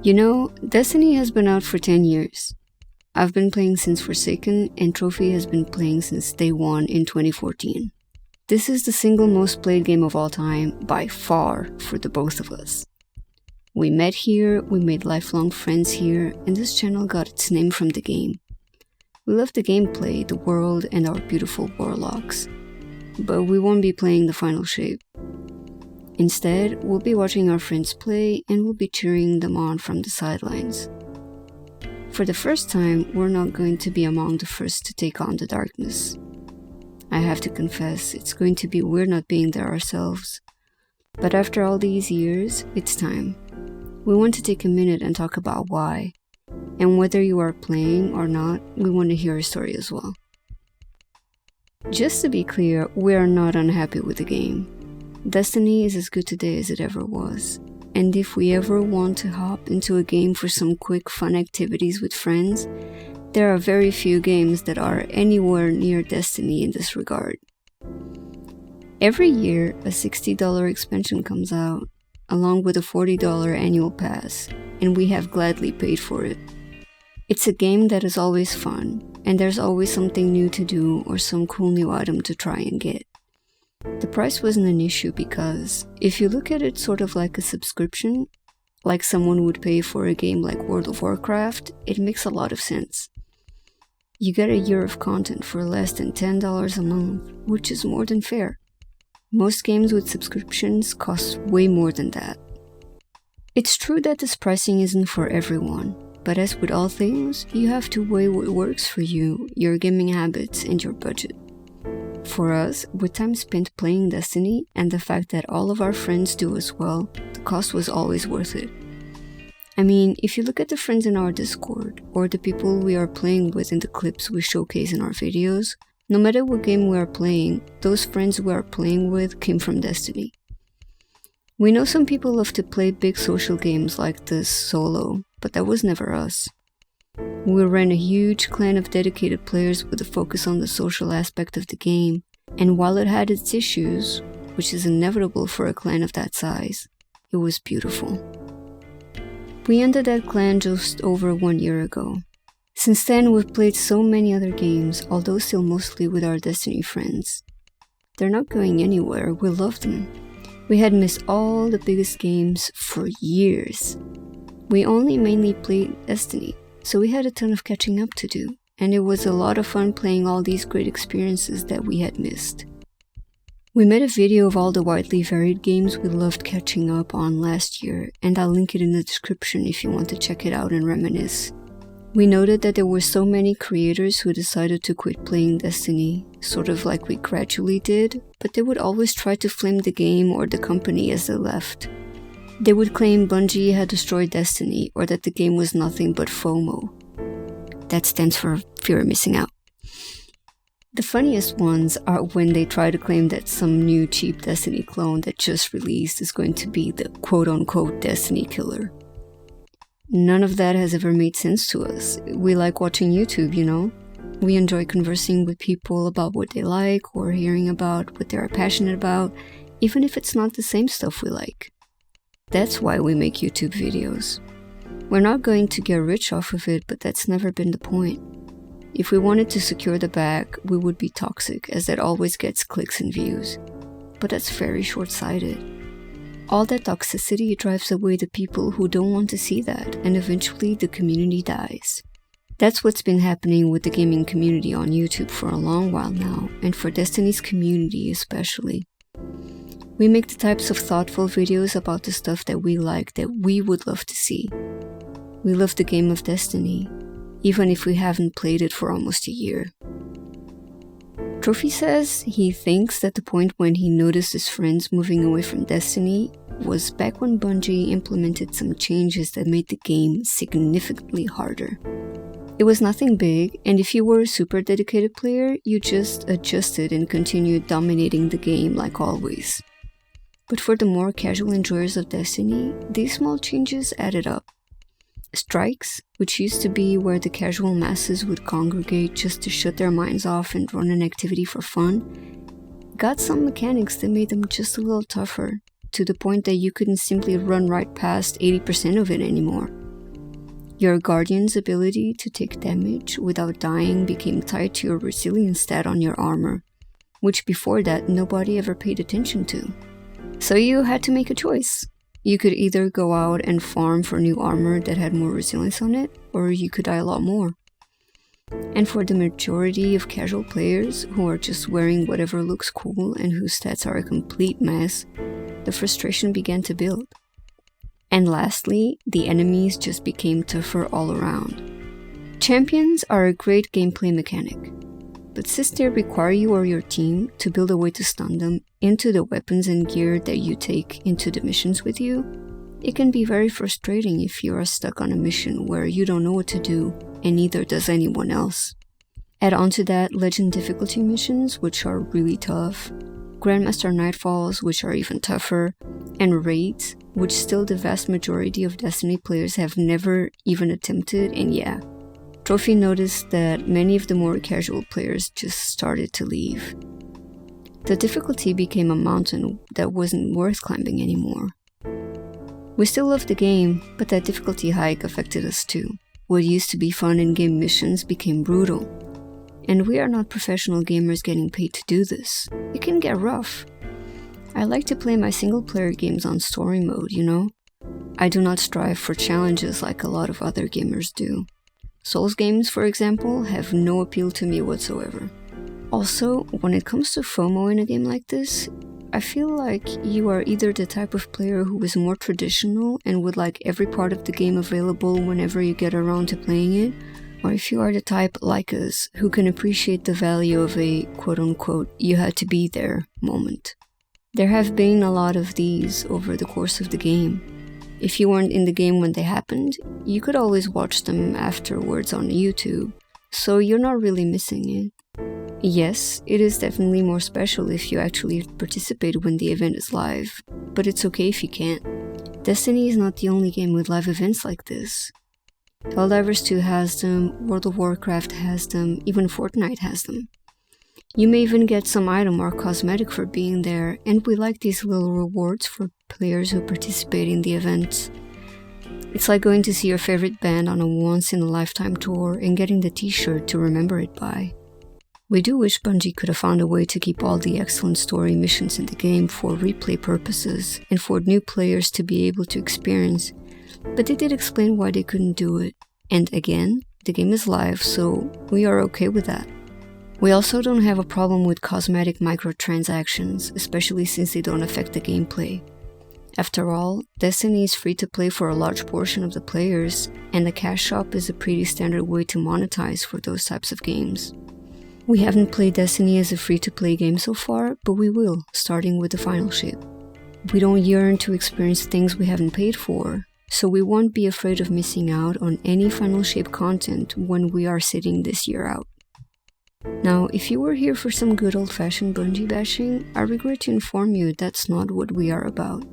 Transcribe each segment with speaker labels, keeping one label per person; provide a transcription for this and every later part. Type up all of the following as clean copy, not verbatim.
Speaker 1: You know, Destiny has been out for 10 years. I've been playing since Forsaken, and Trophy has been playing since day one in 2014. This is the single most played game of all time, by far, for the both of us. We met here, we made lifelong friends here, and this channel got its name from the game. We love the gameplay, the world, and our beautiful warlocks. But we won't be playing the final shape. Instead, we'll be watching our friends play, and we'll be cheering them on from the sidelines. For the first time, we're not going to be among the first to take on the darkness. I have to confess, it's going to be weird not being there ourselves. But after all these years, it's time. We want to take a minute and talk about why. And whether you are playing or not, we want to hear a story as well. Just to be clear, we are not unhappy with the game. Destiny is as good today as it ever was. And if we ever want to hop into a game for some quick fun activities with friends, there are very few games that are anywhere near Destiny in this regard. Every year, a $60 expansion comes out, along with a $40 annual pass, and we have gladly paid for it. It's a game that is always fun, and there's always something new to do or some cool new item to try and get. The price wasn't an issue because, if you look at it sort of like a subscription, like someone would pay for a game like World of Warcraft, it makes a lot of sense. You get a year of content for less than $10 a month, which is more than fair. Most games with subscriptions cost way more than that. It's true that this pricing isn't for everyone, but as with all things, you have to weigh what works for you, your gaming habits, and your budget. For us, with time spent playing Destiny and the fact that all of our friends do as well, the cost was always worth it. I mean, if you look at the friends in our Discord, or the people we are playing with in the clips we showcase in our videos, no matter what game we are playing, those friends we are playing with came from Destiny. We know some people love to play big social games like this solo, but that was never us. We ran a huge clan of dedicated players with a focus on the social aspect of the game, and while it had its issues, which is inevitable for a clan of that size, it was beautiful. We ended that clan just over 1 year ago. Since then, we've played so many other games, although still mostly with our Destiny friends. They're not going anywhere, we love them. We had missed all the biggest games for years. We only mainly played Destiny, so we had a ton of catching up to do, and it was a lot of fun playing all these great experiences that we had missed. We made a video of all the widely varied games we loved catching up on last year, and I'll link it in the description if you want to check it out and reminisce. We noted that there were so many creators who decided to quit playing Destiny, sort of like we gradually did, but they would always try to flame the game or the company as they left. They would claim Bungie had destroyed Destiny or that the game was nothing but FOMO. That stands for fear of missing out. The funniest ones are when they try to claim that some new cheap Destiny clone that just released is going to be the quote-unquote Destiny killer. None of that has ever made sense to us. We like watching YouTube, you know? We enjoy conversing with people about what they like or hearing about what they are passionate about, even if it's not the same stuff we like. That's why we make YouTube videos. We're not going to get rich off of it, but that's never been the point. If we wanted to secure the bag, we would be toxic, as that always gets clicks and views. But that's very short-sighted. All that toxicity drives away the people who don't want to see that, and eventually the community dies. That's what's been happening with the gaming community on YouTube for a long while now, and for Destiny's community especially. We make the types of thoughtful videos about the stuff that we like that we would love to see. We love the game of Destiny, even if we haven't played it for almost a year. Trophy says he thinks that the point when he noticed his friends moving away from Destiny was back when Bungie implemented some changes that made the game significantly harder. It was nothing big, and if you were a super dedicated player, you just adjusted and continued dominating the game like always. But for the more casual enjoyers of Destiny, these small changes added up. Strikes, which used to be where the casual masses would congregate just to shut their minds off and run an activity for fun, got some mechanics that made them just a little tougher, to the point that you couldn't simply run right past 80% of it anymore. Your Guardian's ability to take damage without dying became tied to your resilience stat on your armor, which before that nobody ever paid attention to. So you had to make a choice. You could either go out and farm for new armor that had more resilience on it, or you could die a lot more. And for the majority of casual players who are just wearing whatever looks cool and whose stats are a complete mess, the frustration began to build. And lastly, the enemies just became tougher all around. Champions are a great gameplay mechanic, but since they require you or your team to build a way to stun them into the weapons and gear that you take into the missions with you, it can be very frustrating if you are stuck on a mission where you don't know what to do, and neither does anyone else. Add on to that Legend difficulty missions, which are really tough, Grandmaster Nightfalls, which are even tougher, and raids, which still the vast majority of Destiny players have never even attempted, and yeah, Trophy noticed that many of the more casual players just started to leave. The difficulty became a mountain that wasn't worth climbing anymore. We still love the game, but that difficulty hike affected us too. What used to be fun in-game missions became brutal. And we are not professional gamers getting paid to do this. It can get rough. I like to play my single-player games on story mode, you know? I do not strive for challenges like a lot of other gamers do. Souls games, for example, have no appeal to me whatsoever. Also, when it comes to FOMO in a game like this, I feel like you are either the type of player who is more traditional and would like every part of the game available whenever you get around to playing it, or if you are the type like us who can appreciate the value of a quote-unquote you had to be there moment. There have been a lot of these over the course of the game. If you weren't in the game when they happened, you could always watch them afterwards on YouTube, so you're not really missing it. Yes, it is definitely more special if you actually participate when the event is live, but it's okay if you can't. Destiny is not the only game with live events like this. Helldivers 2 has them, World of Warcraft has them, even Fortnite has them. You may even get some item or cosmetic for being there, and we like these little rewards for players who participate in the events. It's like going to see your favorite band on a once-in-a-lifetime tour and getting the t-shirt to remember it by. We do wish Bungie could have found a way to keep all the excellent story missions in the game for replay purposes and for new players to be able to experience, but they did explain why they couldn't do it. And again, the game is live, so we are okay with that. We also don't have a problem with cosmetic microtransactions, especially since they don't affect the gameplay. After all, Destiny is free to play for a large portion of the players, and the cash shop is a pretty standard way to monetize for those types of games. We haven't played Destiny as a free-to-play game so far, but we will, starting with the final shape. We don't yearn to experience things we haven't paid for, so we won't be afraid of missing out on any final shape content when we are sitting this year out. Now, if you were here for some good old-fashioned Bungie bashing, I regret to inform you that's not what we are about.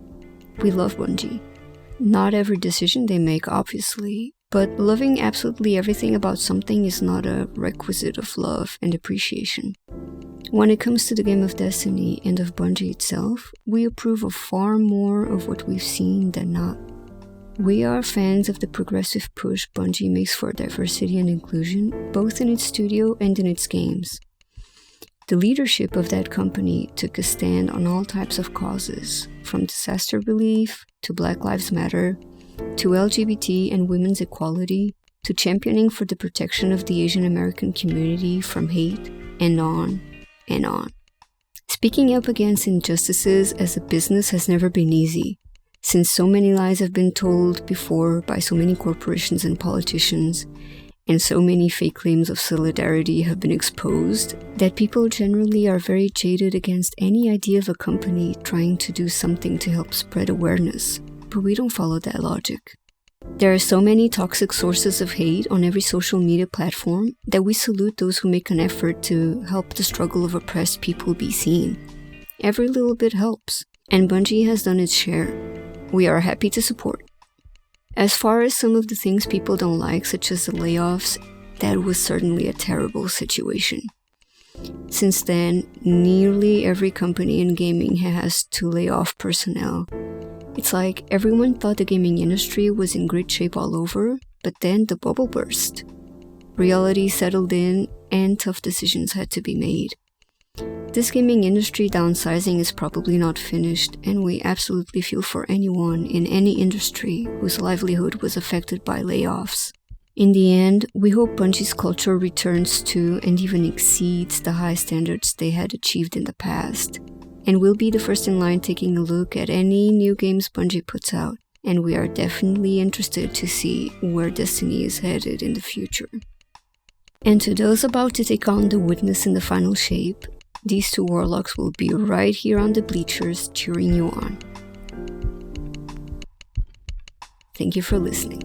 Speaker 1: We love Bungie. Not every decision they make, obviously, but loving absolutely everything about something is not a requisite of love and appreciation. When it comes to the game of Destiny and of Bungie itself, we approve of far more of what we've seen than not. We are fans of the progressive push Bungie makes for diversity and inclusion, both in its studio and in its games. The leadership of that company took a stand on all types of causes, from disaster relief, to Black Lives Matter, to LGBT and women's equality, to championing for the protection of the Asian American community from hate, and on and on. Speaking up against injustices as a business has never been easy, since so many lies have been told before by so many corporations and politicians, and so many fake claims of solidarity have been exposed, that people generally are very jaded against any idea of a company trying to do something to help spread awareness, but we don't follow that logic. There are so many toxic sources of hate on every social media platform that we salute those who make an effort to help the struggle of oppressed people be seen. Every little bit helps, and Bungie has done its share. We are happy to support. As far as some of the things people don't like, such as the layoffs, that was certainly a terrible situation. Since then, nearly every company in gaming has to lay off personnel. It's like everyone thought the gaming industry was in great shape all over, but then the bubble burst. Reality settled in, and tough decisions had to be made. This gaming industry downsizing is probably not finished, and we absolutely feel for anyone in any industry whose livelihood was affected by layoffs. In the end, we hope Bungie's culture returns to and even exceeds the high standards they had achieved in the past. And we'll be the first in line taking a look at any new games Bungie puts out, and we are definitely interested to see where Destiny is headed in the future. And to those about to take on the Witness in the final shape, these two warlocks will be right here on the bleachers cheering you on. Thank you for listening.